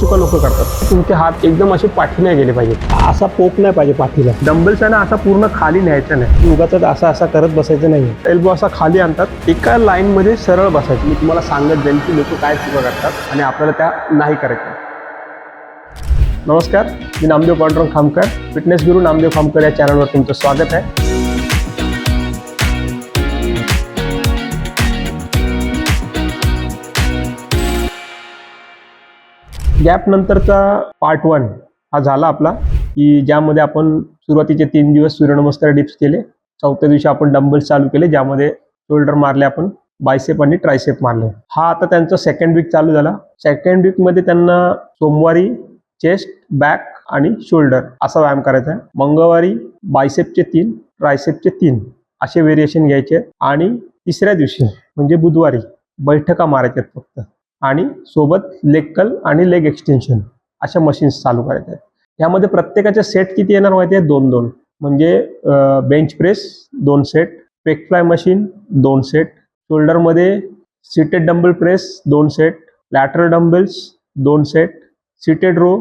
चुका लोक करतात. तुमचे हात एकदम असे पाठी नाही गेले पाहिजे, असा पोक नाही पाहिजे पाठीला. डंबल्स आहे ना असा पूर्ण खाली न्यायचा नाही, उगाच असा करत बसायचं नाही. एल्बो असा खाली आणतात, एका लाईन मध्ये सरळ बसायचं. मी तुम्हाला सांगत जाईल की लोक काय चुका करतात आणि आपल्याला त्या नाही करायच्या. नमस्कार, मी नामदेव पांडुरंग खामकर, फिटनेस गुरु नामदेव खामकर या चॅनलवर तुमचं स्वागत आहे. गॅप नंतरचा पार्ट 1 हा झाला आपला, की ज्यामध्ये आपण सुरुवातीचे 3 दिवस सूर्यनमस्कार डिप्स केले. चौथ्या दिवशी आपण डंबल्स चालू केले, ज्यामध्ये शोल्डर मारले, आपण बायसेप आणि ट्रायसेप मारले. हा आता त्यांचा सेकंड वीक चालू झाला. सेकंड वीक मध्ये त्यांना सोमवारी चेस्ट, बॅक आणि शोल्डर असा व्यायाम करायचा आहे. मंगळवारी बायसेपचे 3, ट्रायसेपचे 3 असे व्हेरिएशन घ्यायचे आणि तिसऱ्या दिवशी म्हणजे बुधवारी बैठका मारायच्या फक्त, आणि सोबत लेग कर्ल आणि लेग एक्सटेन्शन अशा मशीन्स चालू करायच्या आहेत. यामध्ये प्रत्येकाचे सेट किती येणार माहिती आहे? 2-2. म्हणजे bench press 2 set, pec fly machine 2 set, शोल्डरमध्ये seated dumbbell press 2 set, lateral dumbbells 2 set, seated row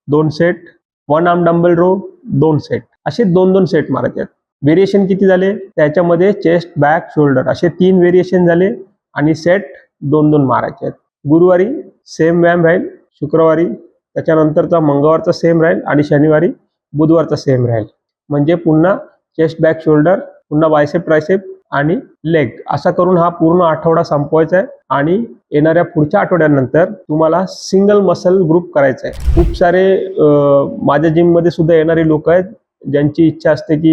2 set, one arm dumbbell row 2 set, असे 2-2 सेट मारायचे आहेत. व्हेरिएशन किती झाले? त्याच्यामध्ये चेस्ट, बॅक, शोल्डर असे 3 व्हेरिएशन झाले आणि सेट 2-2 मारायचे आहेत. गुरुवारी सेम व्यायाम राहील, शुक्रवारी त्याच्यानंतरचा मंगळवारचा सेम राहील आणि शनिवारी बुधवारचा सेम राहील. म्हणजे पुन्हा चेस्ट, बॅक, शोल्डर, पुन्हा बायसेप, ट्रायसेप आणि लेग असा करून हा पूर्ण आठवडा संपवायचा आहे. आणि येणाऱ्या पुढच्या आठवड्यानंतर तुम्हाला सिंगल मसल ग्रुप करायचा आहे. खूप सारे माझ्या जिम मध्ये सुद्धा येणारे लोक आहेत ज्यांची इच्छा असते की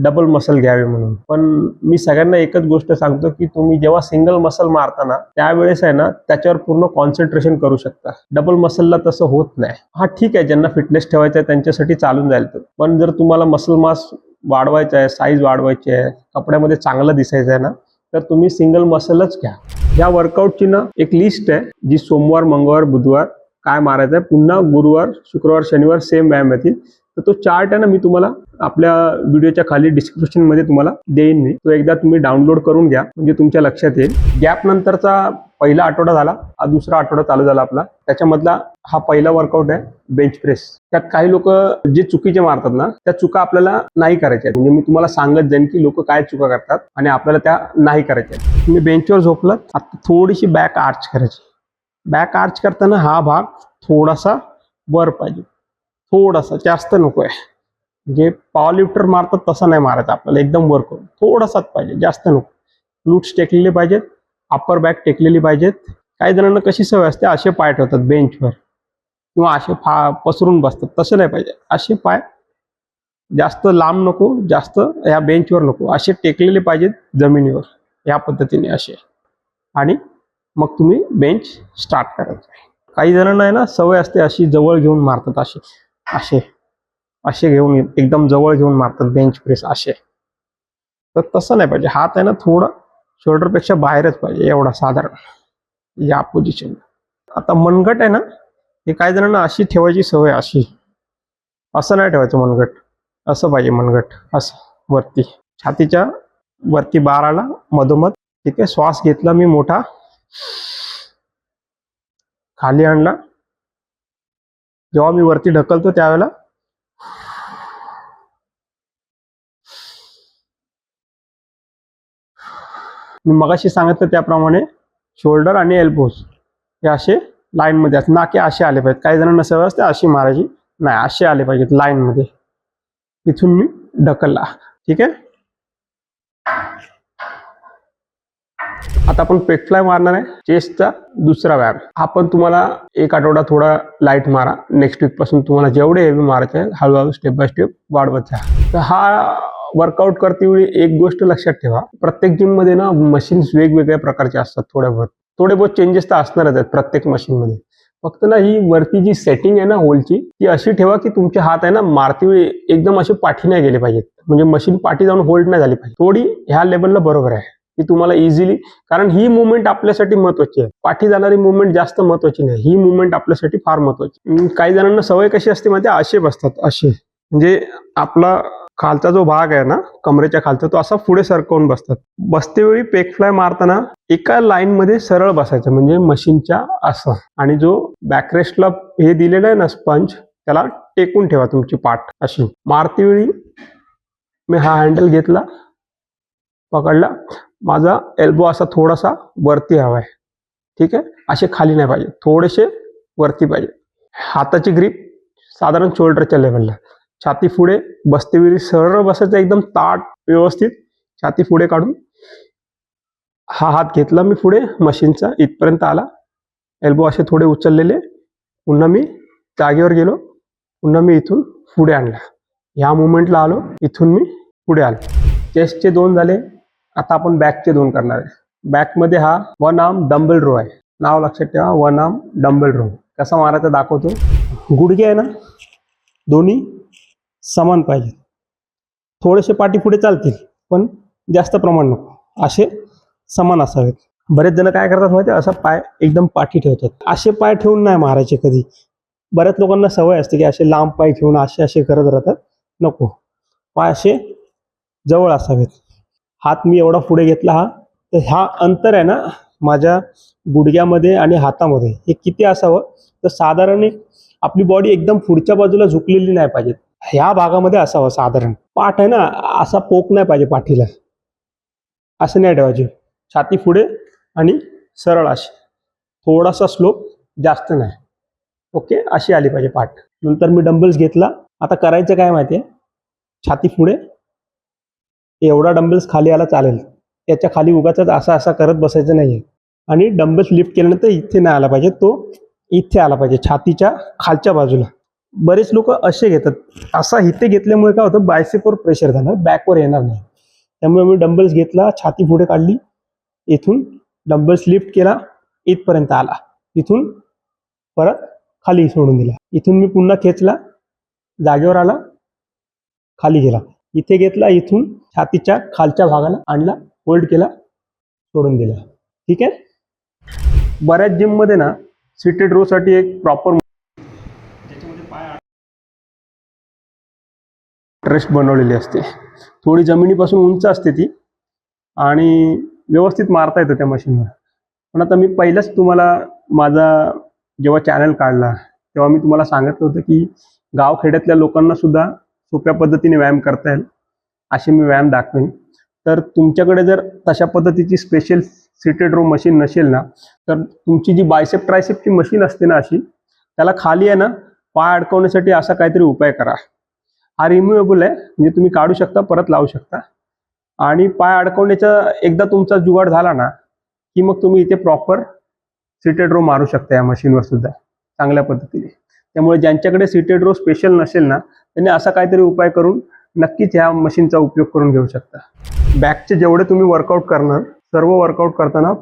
डबल मसल घ्यावे म्हणून. पण मी सगळ्यांना एकच गोष्ट सांगतो की तुम्ही जेव्हा सिंगल मसल मारताना त्यावेळेस आहे ना त्याच्यावर पूर्ण कॉन्सन्ट्रेशन करू शकता. डबल मसलला तसं होत नाही. हा ठीक आहे, ज्यांना फिटनेस ठेवायचा आहे त्यांच्यासाठी चालून जाईल. पण जर तुम्हाला मसल मास वाढवायचा आहे, साईज वाढवायची आहे, कपड्यामध्ये चांगलं दिसायचं आहे ना, तर तुम्ही सिंगल मसलच घ्या. या वर्कआउटची ना एक लिस्ट आहे, जी सोमवार, मंगळवार, बुधवार काय मारायचं आहे, पुन्हा गुरुवार, शुक्रवार, शनिवार सेम व्यायाम येतील. तर तो चार्ट आहे ना, मी तुम्हाला आपल्या व्हिडिओच्या खाली डिस्क्रिप्शन मध्ये तुम्हाला देईन. मी तो एकदा तुम्ही डाउनलोड करून घ्या, म्हणजे तुमच्या लक्षात येईल. गॅप नंतरचा पहिला आठवडा झाला, हा दुसरा आठवडा चालू झाला आपला. त्याच्यामधला हा पहिला वर्कआउट आहे बेंच प्रेस. त्यात काही लोक जे चुकीचे मारतात ना, त्या चुका आपल्याला नाही करायच्या. म्हणजे मी तुम्हाला सांगत जाईन की लोक काय चुका करतात आणि आपल्याला त्या नाही करायच्या. तुम्ही बेंचवर झोपलात, आता थोडीशी बॅक आर्च करायची. बॅक आर्च करताना हा भाग थोडासा वर पाहिजे, थोडासा, जास्त नको आहे. म्हणजे पॉवर लिफ्टर मारतात तसं नाही मारायचं आपल्याला, एकदम वर करून थोडासाच पाहिजे, जास्त नको. ग्लूट्स टेकलेले पाहिजेत, अप्पर बॅक टेकलेली पाहिजेत. काही जणांना कशी सवय असते, असे पाय ठेवतात बेंचवर किंवा असे पसरून बसतात, तसे नाही पाहिजे. असे पाय जास्त लांब नको, जास्त ह्या बेंचवर नको, असे टेकलेले पाहिजेत जमिनीवर, या पद्धतीने असे. आणि मग तुम्ही बेंच स्टार्ट करायचं. काही जणांना आहे ना सवय असते अशी जवळ घेऊन मारतात, असे असे असे घेऊन एकदम जवळ घेऊन मारतात बेंच प्रेस असे. तर तसं नाही पाहिजे. हात आहे ना थोडा शोल्डरपेक्षा बाहेरच पाहिजे, एवढा साधारण या पोझिशन. आता मनगट आहे ना, हे काही जणांना अशी ठेवायची सवय, अशी. असं नाही ठेवायचं मनगट, असं पाहिजे मनगट, असं वरती छातीच्या वरती 12ला मधोमध. ठीक आहे, श्वास घेतला मी मोठा, खाली आणला. जेव्हा मी वरती ढकलतो त्यावेळेला मी मगाशी सांगितलं त्याप्रमाणे शोल्डर आणि एल्बोज हे असे लाईन मध्ये असतात. नाके असे आले पाहिजेत. काही जणांना सवय असते अशी मारायची, नाही, असे आले पाहिजेत लाईन मध्ये. इथून मी ढकलला. ठीक आहे, आता आपण पेक फ्लाय मारणार आहे, चेस्टचा दुसरा व्यायाम. हा पण तुम्हाला एक आठवडा थोडा लाईट मारा. नेक्स्ट वीक पासून तुम्हाला जेवढे हेवी मारायचे आहे हळूहळू स्टेप बाय स्टेप वाढवत जा. तर हा वर्कआउट करते वेळी एक गोष्ट लक्षात ठेवा, प्रत्येक जिम मध्ये ना मशीन्स वेगवेगळ्या प्रकारचे असतात. थोडे बहुत चेंजेस तर असणारच आहेत प्रत्येक मशीन मध्ये. फक्त ना ही वरती जी सेटिंग आहे ना होलची, ती अशी ठेवा की तुमचे हात आहे ना मारते वेळी एकदम असे पाठी नाही गेले पाहिजेत. म्हणजे मशीन पाठी जाऊन होल्ड नाही झाली पाहिजे. थोडी ह्या लेवलला बरोबर आहे की तुम्हाला इझिली, कारण ही मुवमेंट आपल्यासाठी महत्वाची आहे. पाठी जाणारी मुवमेंट जास्त महत्वाची नाही, ही मुवमेंट आपल्यासाठी फार महत्वाची. काही जणांना सवय कशी असते माहिती आहे, असे बसतात, असे. म्हणजे आपला खालचा जो भाग आहे ना कमरेच्या खालचा तो असा पुढे सरकवून बसतात. बसतेवेळी पेक फ्लाय मारताना एका लाईन मध्ये सरळ बसायचं म्हणजे मशीनच्या असं. आणि जो बॅकरेस्टला हे दिलेलं आहे ना स्पंज त्याला टेकून ठेवा तुमची पाठ अशी. मारतेवेळी मी हा हँडल घेतला, पकडला, माझा एल्बो असा थोडासा वरती हवा आहे. ठीक आहे, असे खाली नाही पाहिजे, थोडेसे वरती पाहिजे. हाताची ग्रीप साधारण शोल्डरच्या लेवलला. छाती पुढे, बसतेवेळी सरळ बसायचं एकदम ताट व्यवस्थित. छाती पुढे काढून हा हात घेतला मी पुढे मशीनचा इथपर्यंत आला. एल्बो असे थोडे उचललेले. पुन्हा मी जागेवर गेलो. पुन्हा मी इथून पुढे आणला. ह्या मुवमेंटला आलो, इथून मी पुढे आलो. चेस्टचे 2 झाले. आता आपण बॅकचे 2 करणार आहे. बॅकमध्ये हा 1 आर्म डंबल रो आहे. नाव लक्षात ठेवा, 1 आर्म डंबल रो. कसा मारायचा दाखवतो. गुडघे आहे ना दोन्ही समान पाहिजे. थोडेसे पाठी पुढे चालतील पण जास्त प्रमाण नको, असे समान असावेत. बरेच जण काय करतात माहिती आहे, असा पाय एकदम पाठी ठेवतात. असे पाय ठेवून नाही मारायचे कधी. बऱ्याच लोकांना सवय असते की असे लांब पाय ठेवून असे करत राहतात. नको, पाय असे जवळ असावेत. हात मी एवढा पुढे घेतला हा, तर हा अंतर आहे ना माझ्या गुडघ्यामध्ये आणि हातामध्ये हे किती असावं, तर साधारण आपली बॉडी एकदम पुढच्या बाजूला झुकलेली नाही पाहिजे. ह्या भागामध्ये असावं साधारण. पाठ आहे ना असा पोक नाही पाहिजे पाठीला, असं नाही ठेवायचे. छाती पुढे आणि सरळ अशी, थोडासा स्लोप, जास्त नाही. ओके, अशी आली पाहिजे पाठ. नंतर मी डंबल्स घेतला. आता करायचं काय माहिती आहे, छाती पुढे एवढा डंबल्स खाली आला चालेल, त्याच्या खाली उगाच असा करत बसायचं नाही. आणि डंबल्स लिफ्ट केल्यानंतर इथे नाही आला पाहिजे, तो इथे आला पाहिजे छातीच्या खालच्या बाजूला. बरेच लोक असे घेतात. असा इथे घेतल्यामुळे काय होतं, बायसेपवर प्रेशर जाणार, बॅकवर येणार नाही. त्यामुळे मी डंबल्स घेतला, छाती पुढे काढली, इथून डंबल्स लिफ्ट केला, इथपर्यंत आला, इथून परत खाली सोडून दिला. इथून मी पुन्हा खेचला, जागेवर आला, खाली गेला, इथे घेतला, इथून छातीच्या खालच्या भागाला आणला, होल्ड केला, सोडून दिला. ठीक आहे. बऱ्याच जिममध्ये ना सीटेड रो साठी एक प्रॉपर रेस्ट बनवलेली असते. थोडी जमिनीपासून उंच असते ती आणि व्यवस्थित मारता येतं त्या मशीनवर. पण आता मी पहिलंच तुम्हाला माझा जेव्हा चॅनल काढला तेव्हा मी तुम्हाला सांगितलं होतं की गावखेड्यातल्या लोकांना सुद्धा सोप्या पद्धतीने व्यायाम करता येईल असे मी व्यायाम दाखवेन. तर तुमच्याकडे जर तशा पद्धतीची स्पेशल सीटेड रो मशीन नसेल ना, तर तुमची जी बायसेप ट्रायसेपची मशीन असते ना अशी, त्याला खाली आहे ना पाय अडकवण्यासाठी असा काहीतरी उपाय करा. हा रिमूवेबल आहे, म्हणजे तुम्ही काढू शकता, परत लावू शकता. आणि पाय अडकवण्याचा एकदा तुमचा जुगाड झाला ना की मग तुम्ही इथे प्रॉपर सीटेड रो मारू शकता या मशीनवर सुद्धा चांगल्या पद्धतीने. त्यामुळे ज्यांच्याकडे सीटेड रो स्पेशल नसेल ना, त्यांनी असा काहीतरी उपाय करून नक्कीच ह्या मशीनचा उपयोग करून घेऊ शकता. बॅकचे जेवढे तुम्ही वर्कआउट करणार, सर्व वर्कआउट करताना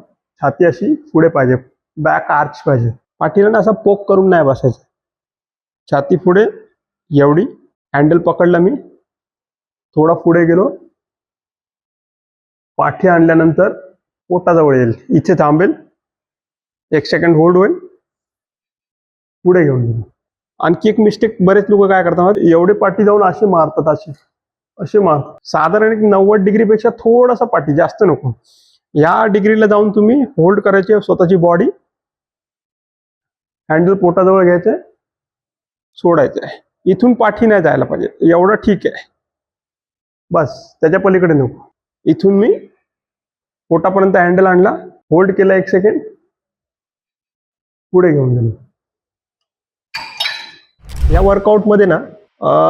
छाती अशी पुढे पाहिजे, बॅक आर्च पाहिजे. पाठीला ना असा पोक करून नाही बसायचं. छाती पुढे एवढी, हँडल पकडला मी, थोडा पुढे गेलो, पाठी आणल्यानंतर पोटाजवळ येईल, इथे थांबेल, 1 सेकंड होल्ड होईल, पुढे घेऊन गेलो. आणखी एक मिस्टेक बरेच लोक काय करतात, एवढे पाठी जाऊन असे मारतात, असे मारतात. साधारण 90 डिग्रीपेक्षा थोडासा पाठी, जास्त नको. या डिग्रीला जाऊन तुम्ही होल्ड करायचे स्वतःची बॉडी, हँडल पोटाजवळ घ्यायचंय, सोडायचं आहे. इथून पाठी नाही जायला पाहिजे, एवढं ठीक आहे बस, त्याच्या पलीकडे नको. इथून मी पोटापर्यंत हँडल आणला, होल्ड केला 1 सेकंड, पुढे घेऊन गेलो. या वर्कआउटमध्ये ना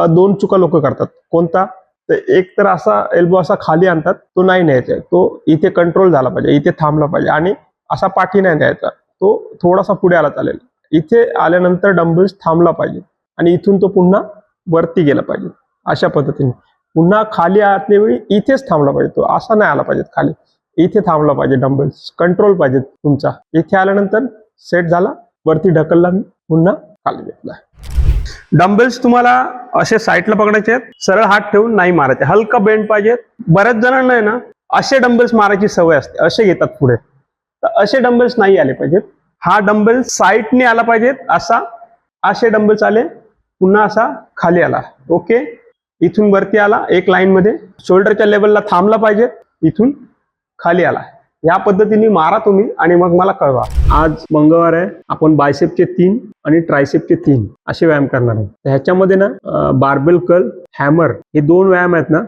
2 चुका लोक करतात. कोणता, तर एक तर असा एल्बो असा खाली आणतात, तो नाही न्यायचा, तो इथे कंट्रोल झाला पाहिजे, इथे थांबला पाहिजे. आणि असा पाठी नाही न्यायचा, तो थोडासा पुढे आला चालेल. इथे आल्यानंतर डंबल्स थांबला पाहिजे आणि इथून तो पुन्हा वरती गेला पाहिजे. अशा पद्धतीने पुन्हा खाली आणल्यावेळी इथेच थांबला पाहिजे, तो असा नाही आला पाहिजे खाली, इथे थांबला पाहिजे. डंबल्स कंट्रोल पाहिजे तुमचा. इथे आल्यानंतर सेट झाला, वरती ढकलला मी, पुन्हा खाली घेतला. डंबल्स तुम्हाला असे साईडला पकडायचे आहेत, सरळ हात ठेवून नाही मारायचे, हलका बेंड पाहिजे. बऱ्याच जणांना आहे ना असे डंबल्स मारायची सवय असते, असे घेतात पुढे, तर असे डंबल्स नाही आले पाहिजेत. हा डंबल साईडने आला पाहिजेत, असे डंबल्स आले, पुन्हा असा खाली आला. ओके, इथून वरती आला एक लाईन मध्ये, शोल्डरच्या लेवलला थांबला पाहिजे, इथून खाली आला. या पद्धतीने मारा तुम्ही आणि मग मला कळवा. आज मंगळवार आहे, आपण बायसेपचे 3 आणि ट्रायसेपचे 3 असे व्यायाम करणार आहोत. ह्याच्यामध्ये ना बार्बेल कर्ल, हॅमर हे 2 व्यायाम आहेत ना,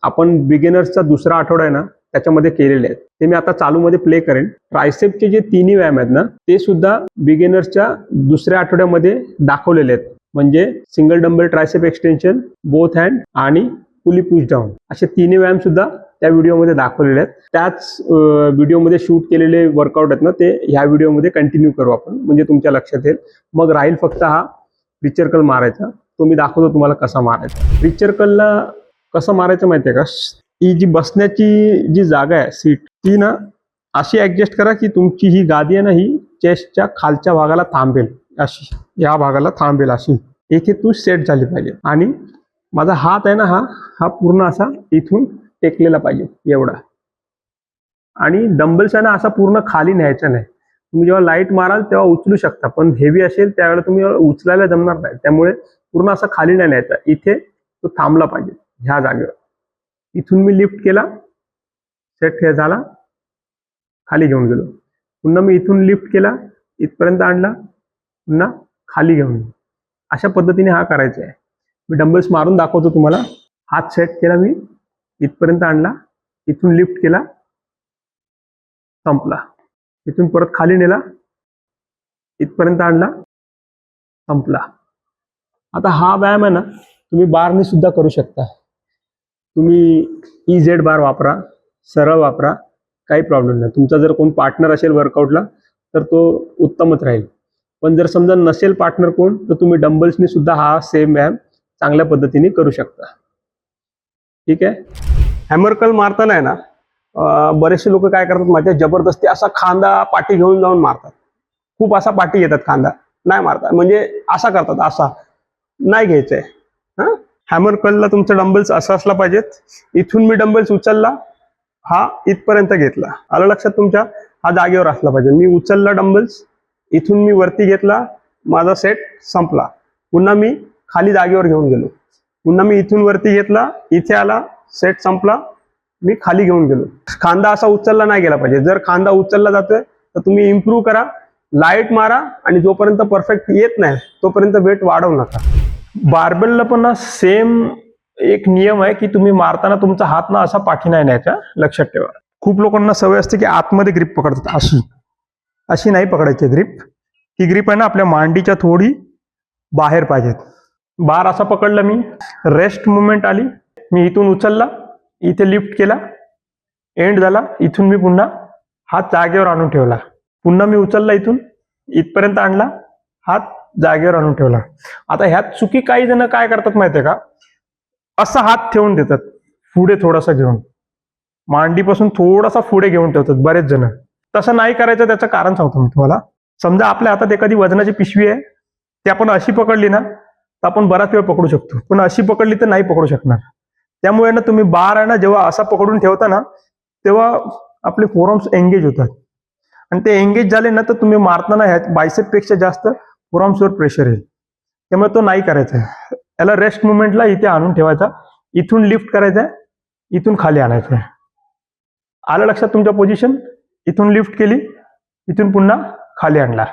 आपण बिगिनर्सचा दुसरा आठवडा आहे ना त्याच्यामध्ये केलेले आहेत. ते मी आता चालू मध्ये प्ले करेन. ट्रायसेपचे जे 3 व्यायाम आहेत ना ते सुद्धा बिगिनर्सच्या दुसऱ्या आठवड्यामध्ये दाखवलेले आहेत. म्हणजे single dumbbell tricep extension, both hand आणि पुली पुश डाऊन असे 3 व्यायाम सुद्धा त्या व्हिडिओमध्ये दाखवलेले आहेत. त्याच व्हिडिओमध्ये शूट केलेले वर्कआउट आहेत ना ते ह्या व्हिडिओमध्ये कंटिन्यू करू आपण, म्हणजे तुमच्या लक्षात येईल. मग राहील फक्त हा प्रीचर कर्ल मारायचा. तो मी दाखवतो तुम्हाला कसा मारायचा. प्रीचर कर्लला कसं मारायचं माहितीये का, ही जी बसण्याची जी जागा आहे सीट, ती ना अशी ऍडजस्ट करा की तुमची ही गादी आहे ना ही चेस्टच्या खालच्या भागाला थांबेल, अशी या भागाला थांबेल, अशी एक तू सेट झाली पाहिजे. आणि माझा हात आहे ना हा पूर्ण असा इथून टेकलेला पाहिजे एवढा. आणि डंबल्स आहे ना असा पूर्ण खाली न्यायचा नाही. तुम्ही जेव्हा लाईट माराल तेव्हा उचलू शकता, पण हेवी असेल त्यावेळेला तुम्ही उचलायला जमणार नाही. त्यामुळे पूर्ण असा खाली नाही न्यायचा, इथे तो थांबला पाहिजे ह्या जागेवर. इथून मी लिफ्ट केला, सेट हे झाला, खाली घेऊन गेलो. पुन्हा मी इथून लिफ्ट केला, इथपर्यंत आणला, पुन्हा खाली घेऊन गेलो. अशा पद्धतीने हा करायचा आहे. मी डंबल्स मारून दाखवतो तुम्हाला. हात सेट केला, मी इथपर्यंत आणला, इथून लिफ्ट केला, संपला. इथून परत खाली नेला, इथपर्यंत आणला, संपला. आता हा व्यायाम आहे ना तुम्ही बारने सुद्धा करू शकता. तुम्ही EZ बार वापरा, सरळ वापरा, काही प्रॉब्लेम नाही. तुमचा जर कोण पार्टनर असेल वर्कआउटला तर तो उत्तमच राहील. पण जर समजा नसेल पार्टनर कोण, तर तुम्ही डंबल्सने सुद्धा हा सेम व्यायाम चांगल्या पद्धतीने करू शकता. ठीक आहे. हॅमर कर्ल मारताना आहे ना बरेचसे लोक काय करतात माहिती आहे, जबरदस्ती असा खांदा पाठी घेऊन जाऊन मारतात. खूप असा पाठी घेतात खांदा, नाही मारतात. म्हणजे असा करतात, असा नाही घ्यायचंय. हॅमर कर्लला तुमचं डंबल्स असं असला पाहिजेत. इथून मी डंबल्स उचलला, हा इथपर्यंत घेतला, आलं लक्षात तुमच्या, हा जागेवर असला पाहिजे. मी उचलला डंबल्स, इथून मी वरती घेतला, माझा सेट संपला. पुन्हा मी खाली जागेवर घेऊन गेलो, पुन्हा मी इथून वरती घेतला, इथे आला, सेट संपला, मी खाली घेऊन गेलो. खांदा असा उचलला नाही गेला पाहिजे. जर खांदा उचलला जातोय तर तुम्ही इम्प्रूव्ह करा, लाईट मारा, आणि जोपर्यंत परफेक्ट येत नाही तोपर्यंत वेट वाढवू नका. बार्बेलला पण ना सेम एक नियम आहे की तुम्ही मारताना तुमचा हात ना असा पाठी नाही न्यायचा, लक्षात ठेवा. खूप लोकांना सवय असते की आतमध्ये ग्रिप पकडतात, अशी नाही पकडायची ग्रिप. ही ग्रिप आहे ना आपल्या मांडीच्या थोडी बाहेर पाहिजेत. बार असा पकडला मी, रेस्ट मुवमेंट आली, मी इथून उचलला, इथे लिफ्ट केला, एंड झाला, इथून मी पुन्हा हात जागेवर आणून ठेवला, पुन्हा मी उचलला, इथून इथपर्यंत आणला, हात जागेवर आणून ठेवला. आता ह्यात चुकी काही जण काय करतात माहितीये का, असा हात ठेवून देतात पुढे थोडासा घेऊन, मांडीपासून थोडासा पुढे घेऊन ठेवतात बरेच जण. तसं नाही करायचं. त्याचं कारण सांगतो मी तुम्हाला. समजा आपल्या हातात एखादी वजनाची पिशवी आहे, ती आपण अशी पकडली ना तर आपण बराच वेळ पकडू शकतो, पण अशी पकडली तर नाही पकडू शकणार. त्यामुळे ना तुम्ही बार आहे ना जेव्हा असा पकडून ठेवता ना तेव्हा आपले फोरआर्म्स एंगेज होतात, आणि ते एंगेज झाले ना तर तुम्ही मारताना ह्या बायसेपपेक्षा जास्त फोरआर्म्सवर प्रेशर येईल. त्यामुळे तो नाही करायचा आहे. याला रेस्ट मुवमेंटला इथे आणून ठेवायचा, इथून लिफ्ट करायचं आहे, इथून खाली आणायचं आहे. आलं लक्षात तुमच्या पोझिशन. इथून लिफ्ट केली, इथून पुन्हा खाली आणला.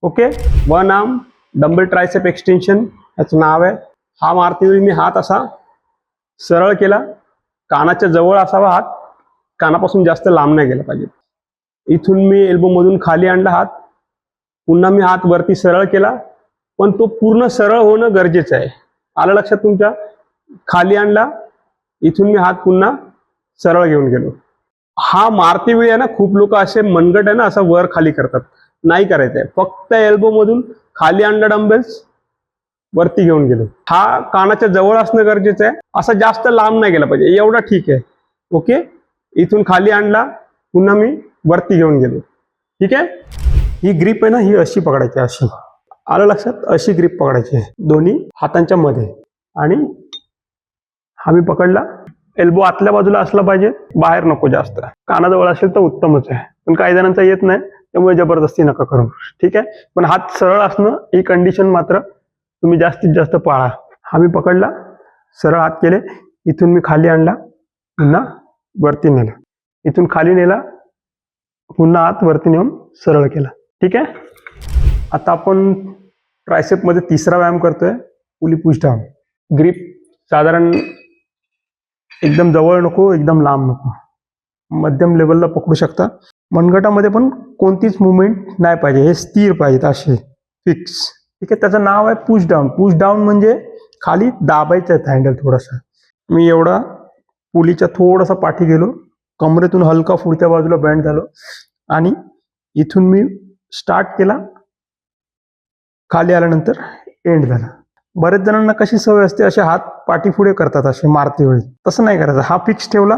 Okay. One arm dumbbell tricep extension याचं नाव आहे. हा मारते वेळी मी हात असा सरळ केला, कानाच्या जवळ असावा हात, कानापासून जास्त लांब नाही गेला पाहिजे. इथून मी एल्बो मधून खाली आणला हात, पुन्हा मी हात वरती सरळ केला, पण तो पूर्ण सरळ होणं गरजेचं आहे. आलं लक्षात तुमच्या. खाली आणला, इथून मी हात पुन्हा सरळ घेऊन गेलो. हा मारते वेळी आहे ना खूप लोक असे मनगट आहे ना असं वर खाली करतात, नाही करायचंय. फक्त एल्बो मधून खाली आणला, डंबेल्स वरती घेऊन गेलो. हा कानाच्या जवळ असणं गरजेचं आहे, असं जास्त लांब नाही गेला पाहिजे, एवढा ठीक आहे. ओके. इथून खाली आणला, पुन्हा मी वरती घेऊन गेलो. ठीक आहे. ही ग्रिप आहे ना ही अशी पकडायची, अशी. आलं लक्षात. अशी ग्रिप पकडायची आहे दोन्ही हातांच्या मध्ये, आणि हा मी पकडला. एल्बो आतल्या बाजूला असला पाहिजे, बाहेर नको जास्त. कानाजवळ असेल तर उत्तमच आहे, पण काही जणांचा येत नाही, त्यामुळे जबरदस्ती नका करू. ठीक आहे. पण हात सरळ असणं ही कंडिशन मात्र तुम्ही जास्तीत जास्त पाळा. हा मी पकडला, सरळ हात केले, इथून मी खाली आणला, पुन्हा वरती नेला, इथून खाली नेला, पुन्हा हात वरती नेऊन सरळ केला. ठीक आहे. आता आपण ट्रायसेपमध्ये तिसरा व्यायाम करतोय, पुली पुश डाऊन. ग्रिप साधारण एकदम जवळ नको, एकदम लांब नको, मध्यम लेवलला पकडू शकता. मनगटामध्ये पण कोणतीच मुवमेंट नाही पाहिजे, हे स्थिर पाहिजेत असे फिक्स. ठीक आहे. त्याचं नाव आहे पुश डाऊन. पुश डाऊन म्हणजे खाली दाबायचं आहे हँडल थोडासा. मी एवढा पुलीच्या थोडासा पाठी गेलो, कमरेतून हलका पुढच्या बाजूला बँड झालो आणि इथून मी स्टार्ट केला, खाली आल्यानंतर एंड झाला. बरेच जणांना कशी सवय असते, असे हात पाठी पुढे करतात असे मारते वेळी. तसं नाही करायचं. हा फिक्स ठेवला,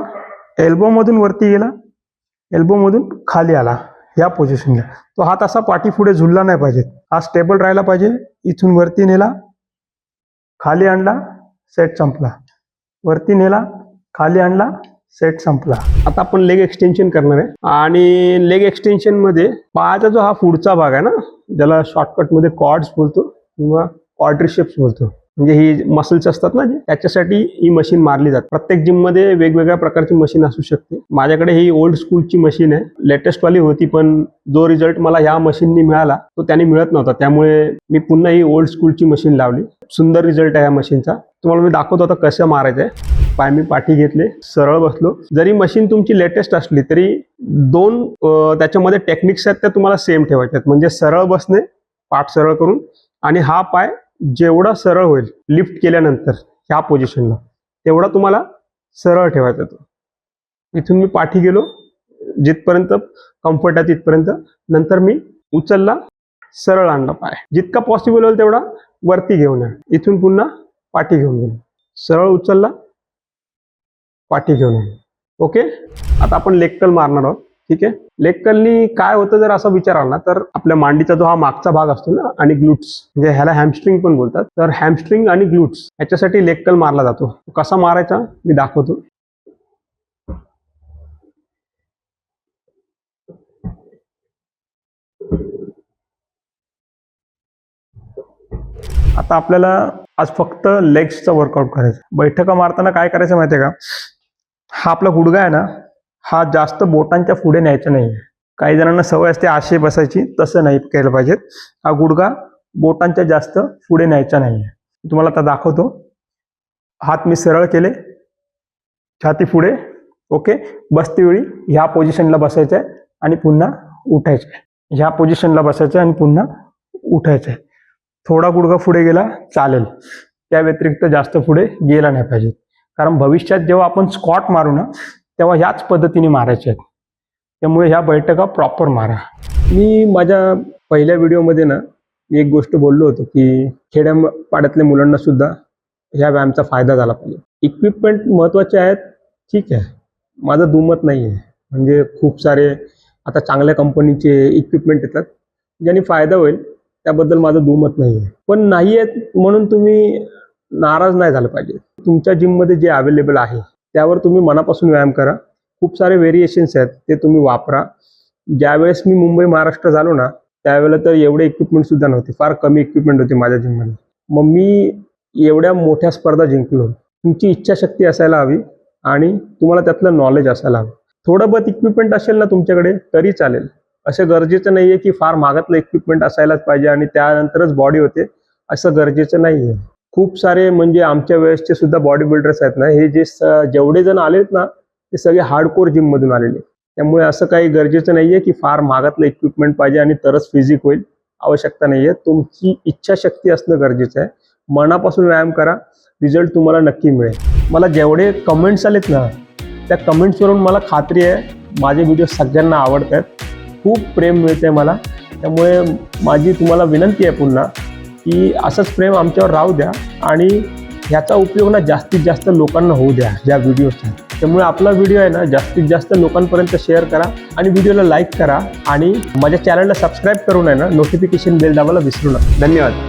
एल्बो मधून वरती गेला, एल्बो मधून खाली आला, या पोझिशनला. तो हात असा पाठी पुढे झुलला नाही पाहिजे, हा स्टेबल राहायला पाहिजे. इथून वरती नेला, खाली आणला, सेट संपला. वरती नेला, खाली आणला, सेट संपला. आता आपण लेग एक्सटेन्शन करणार आहे आणि लेग एक्सटेन्शन मध्ये पायाचा जो हा पुढचा भाग आहे ना, ज्याला शॉर्टकट मध्ये क्वाड्स बोलतो किंवा क्वाड्रिसेप्स बोलतो, म्हणजे ही मसल्स असतात ना, त्याच्यासाठी ही मशीन मारली जाते. प्रत्येक जिम मध्ये वेगवेगळ्या प्रकारची मशीन असू शकते. माझ्याकडे ही ओल्ड स्कूलची मशीन आहे, लेटेस्ट वाली होती, पण जो रिझल्ट मला ह्या मशीननी मिळाला तो त्याने मिळत नव्हता, त्यामुळे मी पुन्हा ही ओल्ड स्कूलची मशीन लावली. सुंदर रिझल्ट आहे या मशीनचा. तुम्हाला मी दाखवतो आता कसं मारायचं आहे. पाय मी पाठी घेतले, सरळ बसलो. जरी मशीन तुमची लेटेस्ट असली तरी दोन त्याच्यामध्ये टेक्निक्स आहेत, त्या तुम्हाला सेम ठेवायचे आहेत. म्हणजे सरळ बसणे, पाठ सरळ करून, आणि हा पाय जेवढा सरळ होईल लिफ्ट केल्यानंतर ह्या पोझिशनला, तेवढा तुम्हाला सरळ ठेवायचा. तो इथून मी पाठी गेलो, जिथपर्यंत कम्फर्ट आहे तिथपर्यंत, नंतर मी उचलला, सरळ आणला पाय, जितका पॉसिबल होईल तेवढा वरती घेऊन या. इथून पुन्हा पाठी घेऊन गेलो, सरळ उचलला, पाठी घेऊन या. ओके. आता आपण लेग कर्ल मारणार आहोत. ठीक आहे. लेग कर्लनी काय होतं जर असं विचार आला ना, तर आपल्या मांडीचा जो हा मागचा भाग असतो ना, आणि ग्लूट्स, म्हणजे ह्याला हॅमस्ट्रिंग पण बोलतात, तर हॅमस्ट्रिंग आणि ग्लूट्स ह्याच्यासाठी लेग कर्ल मारला जातो. कसा मारायचा मी दाखवतो. आता आपल्याला आज फक्त लेग्सचा वर्कआउट करायचं. बैठका मारताना काय करायचं माहिती आहे का, हा आपला गुडघा आहे ना, हा जास्त बोटांच्या पुढे न्यायचा नाही. काही जणांना सवय असते आशे बसायची, तसं नाही केलं पाहिजे. हा गुडघा बोटांच्या जास्त पुढे न्यायचा नाही. तुम्हाला आता दाखवतो. हात मी सरळ केले, छाती पुढे. ओके. बसते वेळी ह्या पोझिशनला बसायचं आहे आणि पुन्हा उठायचं आहे. ह्या पोझिशनला बसायचं आणि पुन्हा उठायचं आहे. थोडा गुडघा पुढे गेला चालेल, त्या व्यतिरिक्त जास्त पुढे गेला नाही पाहिजे. कारण भविष्यात जेव्हा आपण स्क्वॉट मारू ना, तेव्हा ह्याच पद्धतीने मारायचे आहेत. त्यामुळे ह्या बैठका प्रॉपर मारा. मी माझ्या पहिल्या व्हिडिओमध्ये ना मी एक गोष्ट बोललो होतो की खेड्यापाड्यातल्या मुलांना सुद्धा ह्या व्यायामाचा फायदा झाला पाहिजे. इक्विपमेंट महत्त्वाचे आहेत, ठीक आहे, माझं दुमत नाही आहे. म्हणजे खूप सारे आता चांगल्या कंपनीचे इक्विपमेंट येतात, ज्यांनी फायदा होईल, त्याबद्दल माझं दुमत नाही आहे. पण नाही आहेत म्हणून तुम्ही नाराज नाही झालं पाहिजे. तुमच्या जिममध्ये जे अवेलेबल आहे त्यावर तुम्ही मनापासून व्यायाम करा. खूप सारे व्हेरिएशन्स आहेत, ते तुम्ही वापरा. ज्यावेळेस मी मुंबई महाराष्ट्र झालो ना, त्यावेळेला तर एवढे इक्विपमेंट सुद्धा नव्हते, फार कमी इक्विपमेंट होते माझ्या जिममध्ये. मग मी एवढ्या मोठ्या स्पर्धा जिंकलो. तुमची इच्छाशक्ती असायला हवी आणि तुम्हाला त्यातलं नॉलेज असायला हवं. थोडं बहुत इक्विपमेंट असेल ना तुमच्याकडे तरी चालेल. असं गरजेचं नाही आहे की फार महागातलं इक्विपमेंट असायलाच पाहिजे आणि त्यानंतरच बॉडी होते, असं गरजेचं नाही आहे. खूप सारे म्हणजे आमच्या वेळेसचे सुद्धा बॉडी बिल्डर्स आहेत ना, हे जे जेवढे जण आलेत ना, ते सगळे हार्डकोर जिममधून आलेले. त्यामुळे असं काही गरजेचं नाही आहे की फार महागातलं इक्विपमेंट पाहिजे आणि तरच फिजिक होईल, आवश्यकता नाही आहे. तुमची इच्छाशक्ती असणं गरजेचं आहे. मनापासून व्यायाम करा, रिझल्ट तुम्हाला नक्की मिळेल. मला जेवढे कमेंट्स आलेत ना, त्या कमेंट्सवरून मला खात्री आहे माझे व्हिडिओ सगळ्यांना आवडत आहेत. खूप प्रेम मिळते आहे मला. त्यामुळे माझी तुम्हाला विनंती आहे पुन्हा की असंच प्रेम आमच्यावर राहू द्या आणि ह्याचा उपयोग ना जास्तीत जास्त लोकांना होऊ द्या या व्हिडिओचा. त्यामुळे आपला व्हिडिओ आहे ना जास्तीत जास्त लोकांपर्यंत शेअर करा आणि व्हिडिओला लाईक करा आणि माझ्या चॅनलला सबस्क्राईब करून आहे ना नोटिफिकेशन बेल दाबायला विसरू नका. धन्यवाद.